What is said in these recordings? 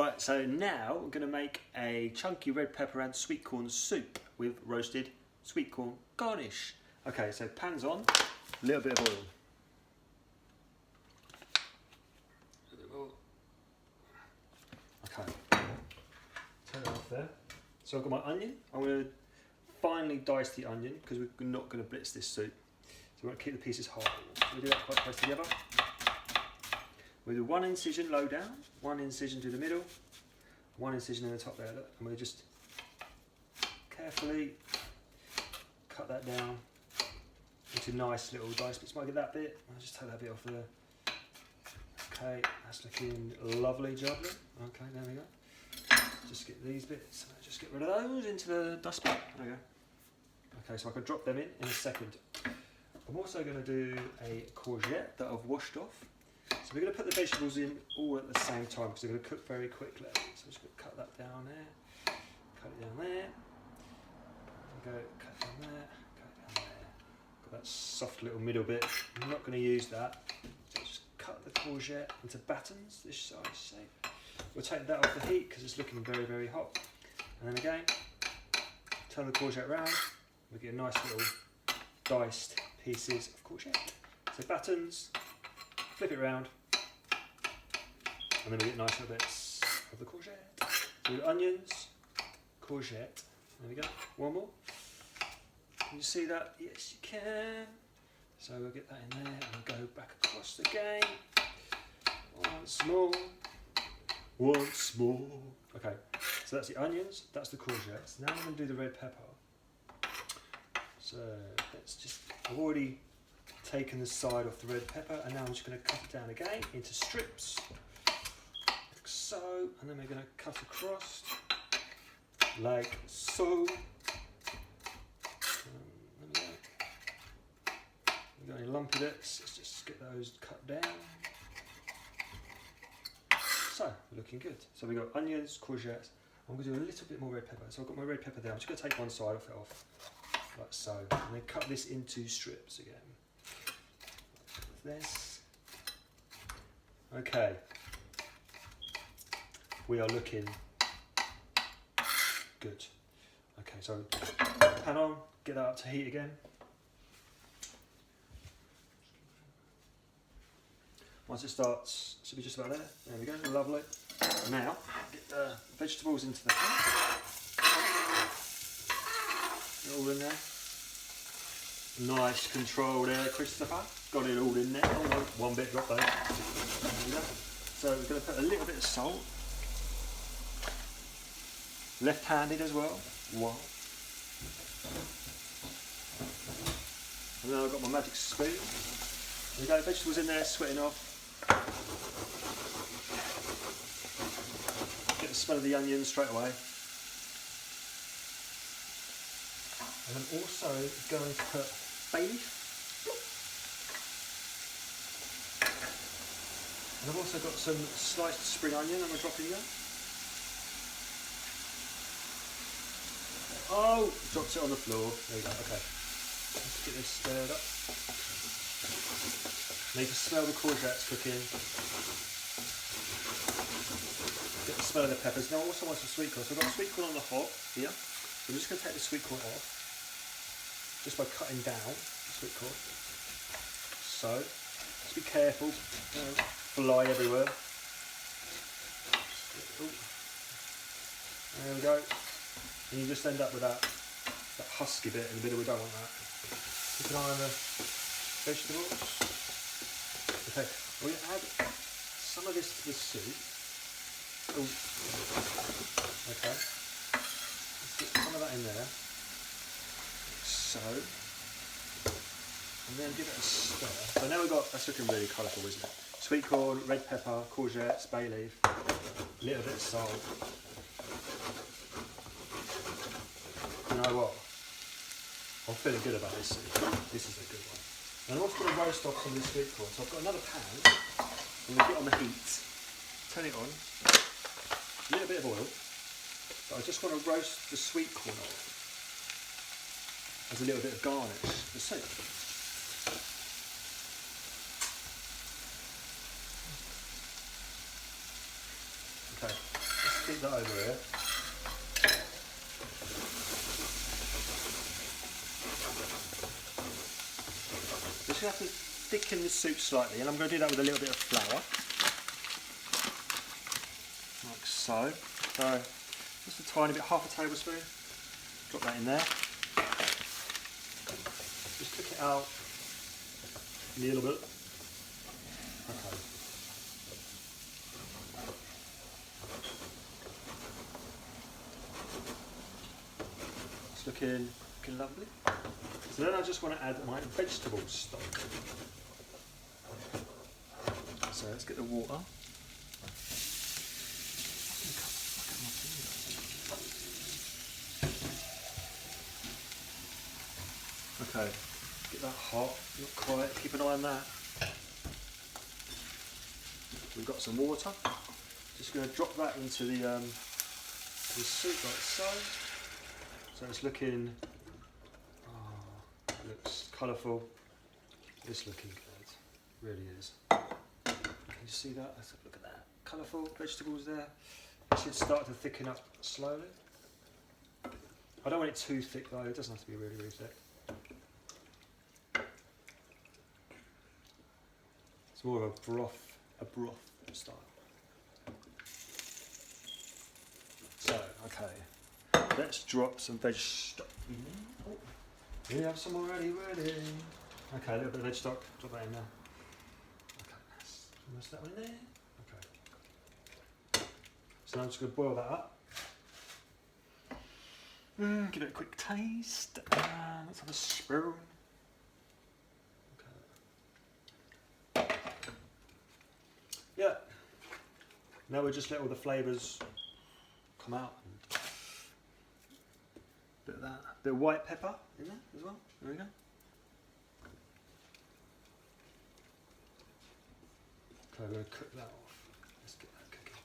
Right, so now we're going to make a chunky red pepper and sweet corn soup with roasted sweet corn garnish. Okay, so pan's on, a little bit of oil. Okay, turn it off there. So I've got my onion. I'm going to finely dice the onion because we're not going to blitz this soup. So we're going to keep the pieces whole. So we do that quite close together. We do one incision low down, one incision to the middle, one incision in the top there, look, and we'll just carefully cut that down into nice little dice bits. Might get that bit, I'll just take that bit off there. Okay, that's looking lovely, jubbly. Okay, there we go. Just get these bits, just get rid of those into the dustbin. There we go. Okay, so I can drop them in a second. I'm also going to do a courgette that I've washed off. So we're going to put the vegetables in all at the same time because they're going to cook very quickly. So I'm just going to cut that down there, cut it down there, go cut down there, cut it down there. Got that soft little middle bit. I'm not going to use that. So just cut the courgette into battens this size shape. We'll take that off the heat because it's looking very, very hot. And then again, turn the courgette around. We get a nice little diced pieces of courgette. So battens. Flip it around, and then we get nice little bits of the courgette. So we've got onions, courgette, there we go, one more. Can you see that? Yes you can. So we'll get that in there and go back across again. Once more. Okay, so that's the onions, that's the courgettes. Now I'm going to do the red pepper. So let's just, I've already taken the side off the red pepper, and now I'm just going to cut it down again into strips, like so, and then we're going to cut across like so. There we go. We've got any lumpy bits, let's just get those cut down. So, we're looking good. So we've got onions, courgettes. I'm going to do a little bit more red pepper. So I've got my red pepper there. I'm just going to take one side of it off, like so, and then cut this into strips again. This. Okay, we are looking good. Okay, so pan on, get that up to heat again. Once it starts, should be just about there. There we go, lovely. Now, get the vegetables into the pan. Get all in there. Nice control there, Christopher. Got it all in there. Oh no, one bit dropped there. So we're going to put a little bit of salt. Left-handed as well. Wow. And then I've got my magic spoon. There we go, vegetables in there, sweating off. Get the smell of the onions straight away. And I'm also going to put bay leaf. And I've also got some sliced spring onion I'm going to drop in there. Oh, dropped it on the floor. There we go, okay. Let's get this stirred up. Now you can smell the courgettes cooking. Get the smell of the peppers. Now I also want some sweet corn. So I've got sweet corn on the hob here. So I'm just going to take the sweet corn off. Just by cutting down the sweet corn. So, just be careful, fly everywhere. Ooh. There we go. And you just end up with that husky bit in the middle. We don't want that. Keep an eye on the vegetables. Okay, we'll add some of this to the soup. Ooh. Okay, let's get some of that in there. So, and then give it a stir. So now we've got, that's looking really colourful, isn't it? Sweet corn, red pepper, courgettes, bay leaf, a little bit of salt. You know what? I'm feeling good about this soup. This is a good one. And I'm also going to roast off some of the sweet corn. So I've got another pan. I'm going to get on the heat, turn it on, a little bit of oil. But I just want to roast the sweet corn off. As a little bit of garnish for the soup. Okay, keep that over here. Just going to have to thicken the soup slightly, and I'm going to do that with a little bit of flour. Like so. So, just a tiny bit, half a tablespoon. Drop that in there. Just cook it out a little bit. Okay. It's looking lovely. So then I just want to add my vegetable stock. So let's get the water. Okay, get that hot, not quite, keep an eye on that. We've got some water. Just going to drop that into the soup like so. So it's looking, it looks colourful. It's looking good, really is. Can you see that? Let's have a look at that. Colourful vegetables there. It should start to thicken up slowly. I don't want it too thick though, it doesn't have to be really, really thick. It's more of a broth style. So, okay, let's drop some veg stock in. Oh, we have some already ready. Okay, a little bit of veg stock, drop that in there. Okay, almost that one in there. Okay. So now I'm just going to boil that up. Give it a quick taste. Let's have a spoon. Yeah. Now we'll just let all the flavours come out. Bit of that. Bit of white pepper in there as well. There we go. Okay, we're going to cook that off. Let's get that cooking.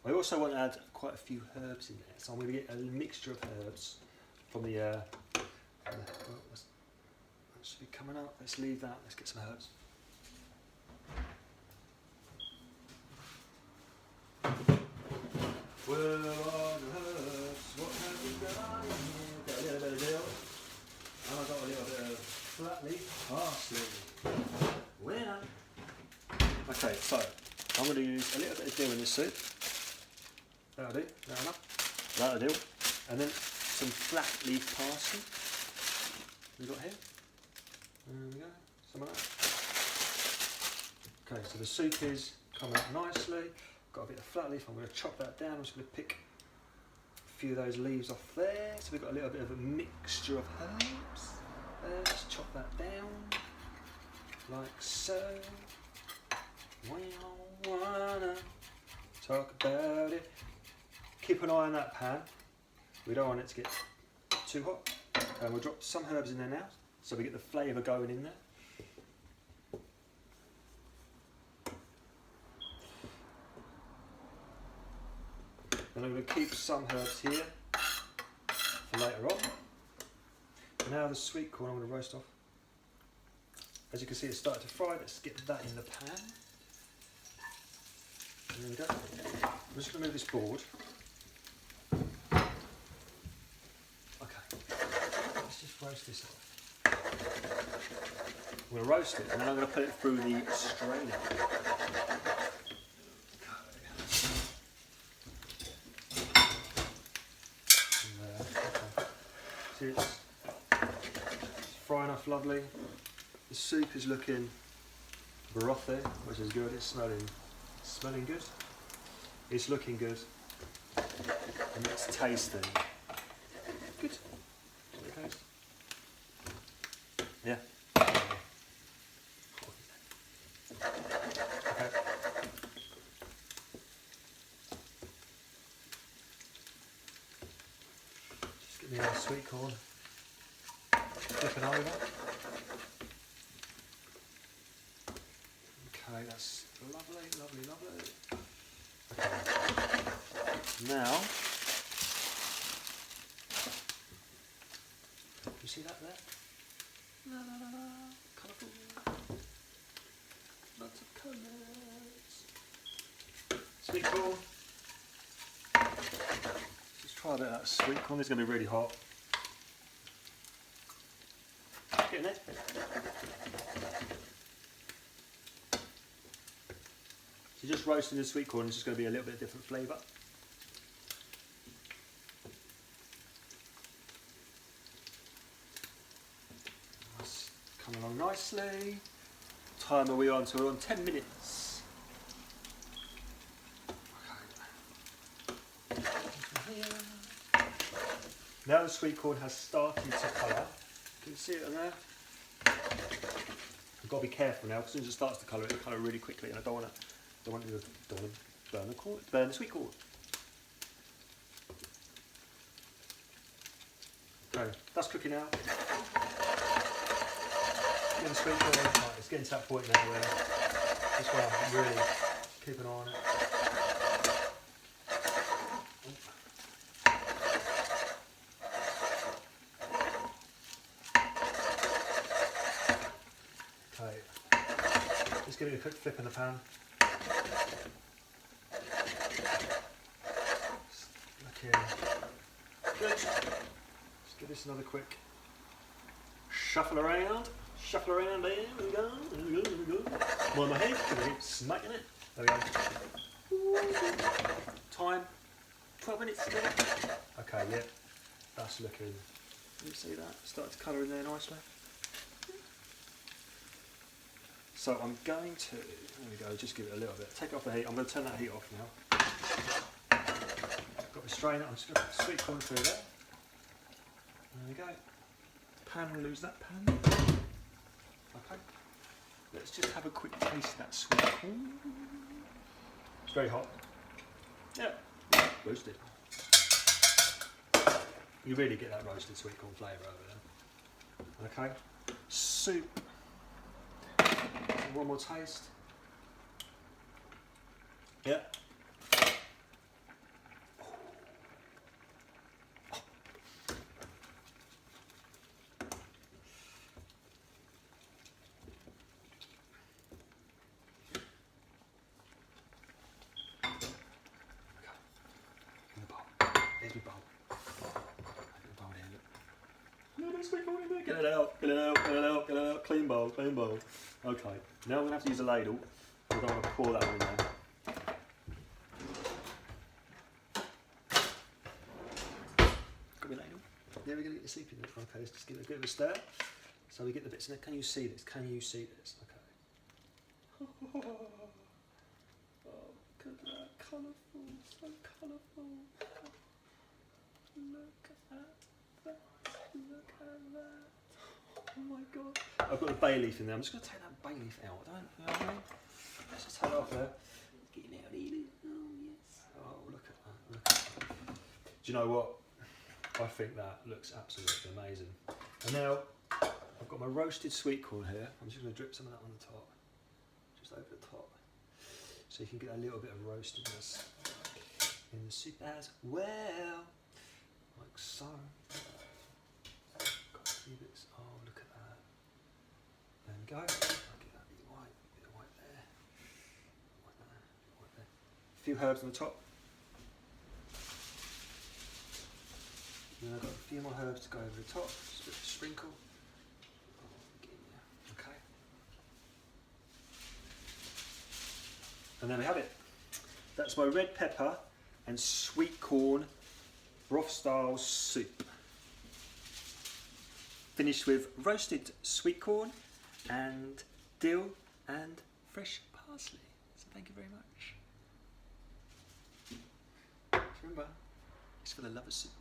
I also want to add quite a few herbs in there, so I'm going to get a mixture of herbs from the. That should be coming up. Let's leave that. Let's get some herbs. Where are the herbs? What have we got in here? Got a little bit of dill. And I've got a little bit of flat leaf parsley. Winner. Okay, so I'm going to use a little bit of dill in this soup. That'll do. That enough. That'll do. And then some flat leaf parsley. We've got here. There we go. Some of that. Okay, so the soup is coming up nicely. Got a bit of flat leaf. I'm going to chop that down. I'm just going to pick a few of those leaves off there. So we've got a little bit of a mixture of herbs. Let's chop that down like so. We don't wanna talk about it. Keep an eye on that pan. We don't want it to get too hot. And we'll drop some herbs in there now, so we get the flavour going in there. Then I'm going to keep some herbs here for later on. Now the sweet corn I'm going to roast off. As you can see, it's starting to fry. Let's get that in the pan. There we go. I'm just going to move this board. Okay. Let's just roast this off. I'm going to roast it and then I'm going to put it through the strainer. See, it's frying off lovely. The soup is looking brothy, which is good. It's smelling good. It's looking good. And it's tasting good. Okay. Yeah. Okay. Just get me our sweet corn. Flipping over. Okay, that's lovely, lovely, lovely. Okay. Now, you see that there? La la la la, colourful. Lots of colours. sweet corn. Just try a bit of that sweet corn. This is going to be really hot. Get in there. So just roasting the sweet corn is just going to be a little bit different flavour. That's coming along nicely. What time are we on? So we're on 10 minutes. Okay. Now the sweet corn has started to colour. Can you see it on there? I've got to be careful now because as soon as it starts to colour, it'll colour really quickly, and I don't want to burn the sweet corn. Okay, that's cooking now. Getting the sweet corn, right, it's getting to that point now where this one I'm really keep an eye on it. Okay, just give it a quick flip in the pan. Looking good. Just give this another quick shuffle around. Shuffle around there. There we go. There we go. There we go. More on my head. Gonna keep smacking it. There we go. Time 12 minutes still. Okay, yeah. That's looking. Can you see that? Starting to colour in there nicely. So I'm going to, there we go, just give it a little bit. Take it off the heat. I'm going to turn that heat off now. Got my strainer. I'm just going to put the sweet corn through there. There we go. Pan will lose that pan. Okay. Let's just have a quick taste of that sweet corn. It's very hot. Yeah. Roasted. You really get that roasted sweet corn flavour over there. Okay. Soup. One more taste. Yeah. There's my bowl. No, sweet corn in there. Get it out, get it out, get it out, get it out. Clean bowl, clean bowl. Okay, now I'm going to have to use a ladle. I don't want to pour that one in there. Got my ladle. Yeah, we're going to get the soup in there. Okay, let's just give it a bit of a stir. So we get the bits in there. Can you see this? Can you see this? Okay. Oh, look at that. Colourful. So colourful. Look at that. Look at that. Oh my god. I've got the bay leaf in there. I'm just going to take that bay leaf out. You know what I mean? Let's just take it off there. Get it out, eat it. Oh yes. Oh, look at that. Look at that. Do you know what? I think that looks absolutely amazing. And now I've got my roasted sweet corn here. I'm just going to drip some of that on the top. Just over the top. So you can get a little bit of roastedness in the soup as well. Like so. Got a few bits. Oh, look at that. There we go. I'll get that bit of white there. White there. White there. A few herbs on the top. And then I've got a few more herbs to go over the top. Just a bit of a sprinkle. Okay. And there we have it. That's my red pepper and sweet corn broth style soup. Finished with roasted sweet corn and dill and fresh parsley. So thank you very much. Remember, it's for the lovers soup.